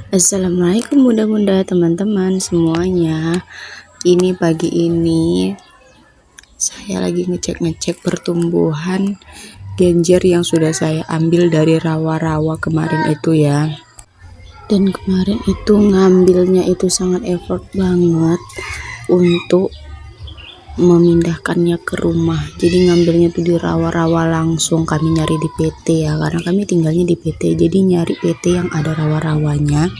Assalamualaikum bunda-bunda, teman-teman semuanya. Ini pagi ini saya lagi ngecek-ngecek pertumbuhan genjer yang sudah saya ambil dari rawa-rawa kemarin itu ya. Dan kemarin itu ngambilnya itu sangat effort banget untuk memindahkannya ke rumah. Jadi ngambilnya tuh di rawa-rawa langsung, kami nyari di PT ya, karena kami tinggalnya di PT. Jadi nyari PT yang ada rawa-rawanya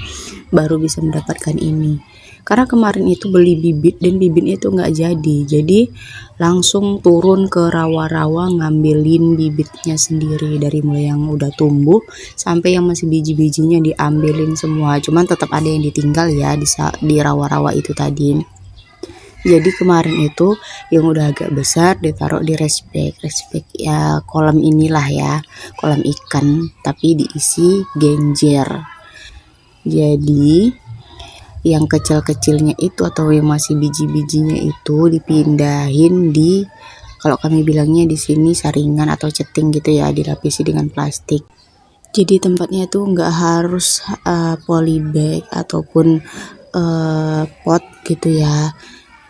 baru bisa mendapatkan ini. Karena kemarin itu beli bibit dan bibitnya itu nggak jadi langsung turun ke rawa-rawa ngambilin bibitnya sendiri, dari mulai yang udah tumbuh sampai yang masih biji-bijinya diambilin semua. Cuman tetap ada yang ditinggal ya di rawa-rawa itu tadi. Jadi kemarin itu yang udah agak besar ditaruh di respek ya, kolam inilah ya, kolam ikan tapi diisi genjer. Jadi yang kecil-kecilnya itu atau yang masih biji-bijinya itu dipindahin di, kalau kami bilangnya di sini saringan atau ceting gitu ya, dilapisi dengan plastik. Jadi tempatnya itu nggak harus polybag ataupun pot gitu ya,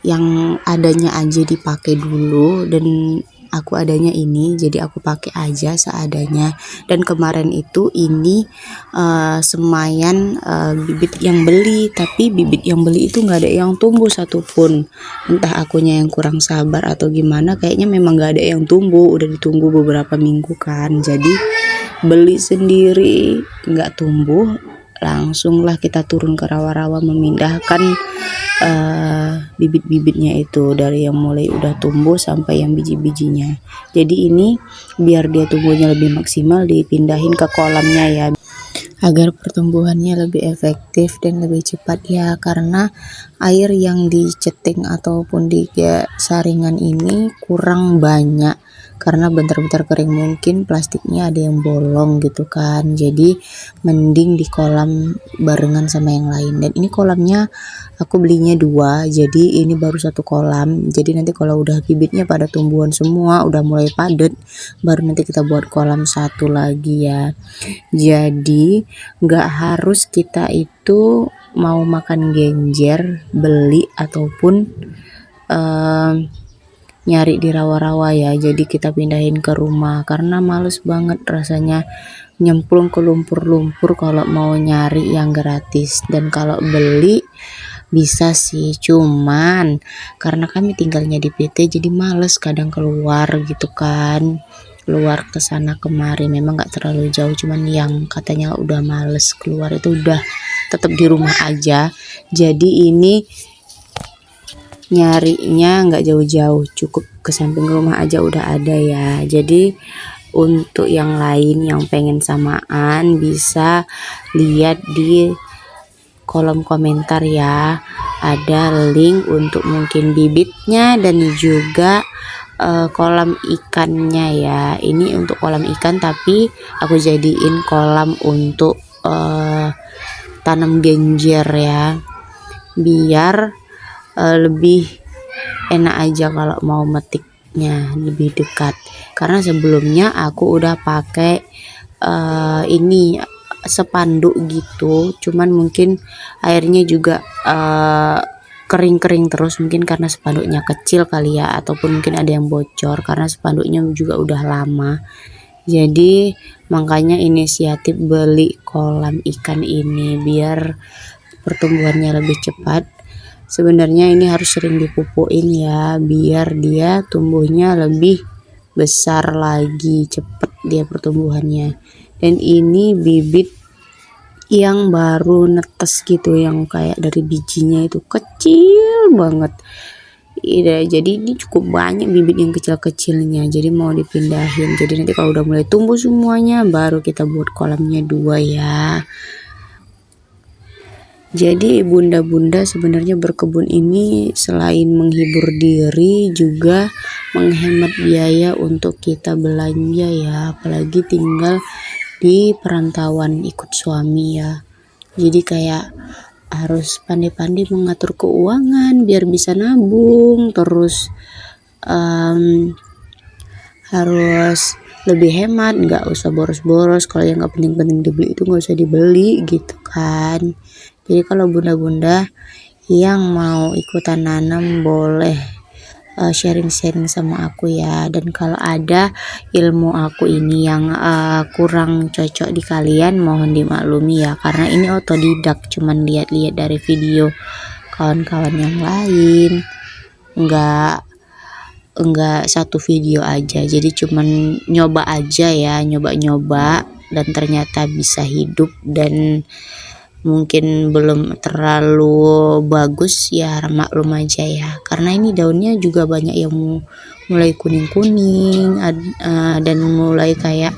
yang adanya aja dipakai dulu. Dan aku adanya ini, jadi aku pakai aja seadanya. Dan kemarin itu ini semayan bibit yang beli, tapi bibit yang beli itu nggak ada yang tumbuh satupun. Entah akunya yang kurang sabar atau gimana, kayaknya memang nggak ada yang tumbuh. Udah ditunggu beberapa minggu kan, jadi beli sendiri nggak tumbuh. Langsunglah kita turun ke rawa-rawa memindahkan bibit-bibitnya itu, dari yang mulai udah tumbuh sampai yang biji-bijinya. Jadi ini biar dia tumbuhnya lebih maksimal dipindahin ke kolamnya ya, agar pertumbuhannya lebih efektif dan lebih cepat ya. Karena air yang diceting ataupun di saringan ini kurang banyak, karena bentar-bentar kering, mungkin plastiknya ada yang bolong gitu kan. Jadi mending di kolam barengan sama yang lain. Dan ini kolamnya aku belinya 2, jadi ini baru 1 kolam. Jadi nanti kalau udah bibitnya pada tumbuhan semua, udah mulai padat, baru nanti kita buat kolam 1 lagi ya. Jadi nggak harus kita itu mau makan genjer beli ataupun nyari di rawa-rawa ya. Jadi kita pindahin ke rumah, karena males banget rasanya nyemplung ke lumpur-lumpur kalau mau nyari yang gratis. Dan kalau beli bisa sih, cuman karena kami tinggalnya di PT jadi males kadang keluar gitu kan, keluar ke sana kemari. Memang nggak terlalu jauh, cuman yang katanya udah males keluar itu udah tetap di rumah aja. Jadi ini nyarinya nggak jauh-jauh, cukup ke samping rumah aja udah ada ya. Jadi untuk yang lain yang pengen samaan bisa lihat di kolom komentar ya, ada link untuk mungkin bibitnya dan juga kolam ikannya ya. Ini untuk kolam ikan, tapi aku jadiin kolam untuk tanam genjer ya, biar lebih enak aja kalau mau metiknya lebih dekat. Karena sebelumnya aku udah pakai ini spanduk gitu, cuman mungkin airnya juga kering-kering terus, mungkin karena spanduknya kecil kali ya, ataupun mungkin ada yang bocor karena spanduknya juga udah lama. Jadi makanya inisiatif beli kolam ikan ini biar pertumbuhannya lebih cepat. Sebenarnya ini harus sering dipupuin ya, biar dia tumbuhnya lebih besar lagi, cepet dia pertumbuhannya. Dan ini bibit yang baru netes gitu, yang kayak dari bijinya itu kecil banget. Iya, jadi ini cukup banyak bibit yang kecil-kecilnya, jadi mau dipindahin. Jadi nanti kalau udah mulai tumbuh semuanya baru kita buat kolamnya 2 ya. Jadi bunda-bunda sebenarnya berkebun ini selain menghibur diri juga menghemat biaya untuk kita belanja ya, apalagi tinggal di perantauan ikut suami ya. Jadi kayak harus pandai-pandai mengatur keuangan biar bisa nabung, terus harus lebih hemat, nggak usah boros-boros. Kalau yang nggak penting-penting dibeli itu nggak usah dibeli gitu kan. Jadi kalau bunda-bunda yang mau ikutan nanam boleh sharing-sharing sama aku ya. Dan kalau ada ilmu aku ini yang kurang cocok di kalian, mohon dimaklumi ya, karena ini otodidak, cuman lihat-lihat dari video kawan-kawan yang lain, enggak satu video aja, jadi cuman nyoba aja ya, nyoba-nyoba, dan ternyata bisa hidup. Dan mungkin belum terlalu bagus ya, maklum aja ya, karena ini daunnya juga banyak yang mulai kuning-kuning, dan mulai kayak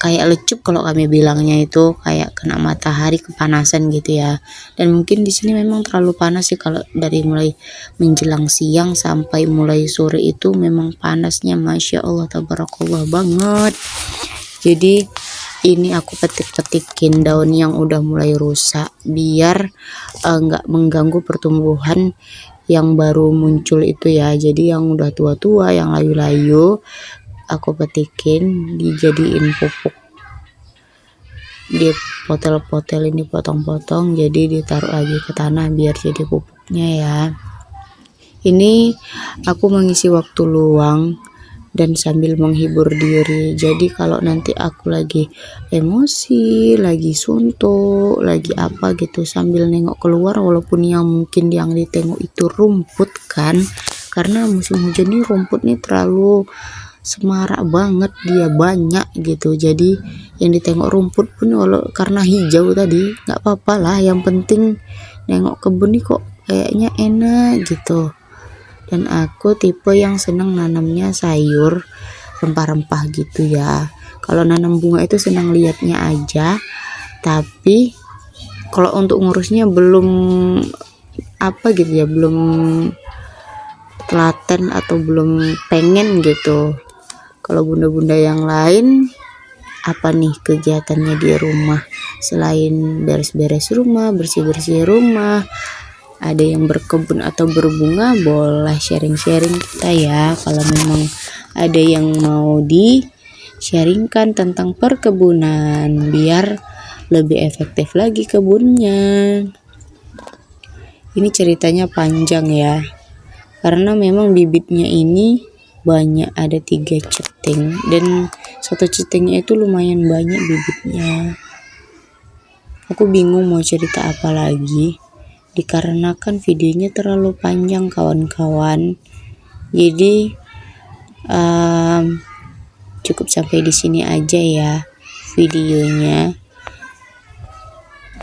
lecup, kalau kami bilangnya itu kayak kena matahari, kepanasan gitu ya. Dan mungkin di sini memang terlalu panas sih, kalau dari mulai menjelang siang sampai mulai sore itu memang panasnya masya Allah tabarakallah banget. Jadi ini aku petik-petikin daun yang udah mulai rusak biar nggak mengganggu pertumbuhan yang baru muncul itu ya. Jadi yang udah tua-tua, yang layu-layu, aku petikin dijadiin pupuk, di potel-potel ini potong-potong, jadi ditaruh lagi ke tanah biar jadi pupuknya ya. Ini aku mengisi waktu luang dan sambil menghibur diri. Jadi kalau nanti aku lagi emosi, lagi suntuk, lagi apa gitu, sambil nengok keluar, walaupun yang mungkin yang ditengok itu rumput kan, karena musim hujan ini rumput nih terlalu semarak banget, dia banyak gitu. Jadi yang ditengok rumput pun walau karena hijau tadi nggak apa-apa lah, yang penting nengok kebun nih kok kayaknya enak gitu. Dan aku tipe yang seneng nanamnya sayur rempah-rempah gitu ya. Kalau nanam bunga itu senang liatnya aja, tapi kalau untuk ngurusnya belum apa gitu ya, belum telaten atau belum pengen gitu. Kalau bunda-bunda yang lain apa nih kegiatannya di rumah selain beres-beres rumah, bersih-bersih rumah? Ada yang berkebun atau berbunga, boleh sharing-sharing kita ya. Kalau memang ada yang mau di sharingkan tentang perkebunan biar lebih efektif lagi kebunnya. Ini ceritanya panjang ya, karena memang bibitnya ini banyak, ada 3 ceting, dan satu cetingnya itu lumayan banyak bibitnya. Aku bingung mau cerita apa lagi, dikarenakan videonya terlalu panjang kawan-kawan. Jadi cukup sampai di sini aja ya videonya.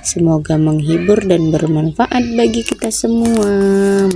Semoga menghibur dan bermanfaat bagi kita semua.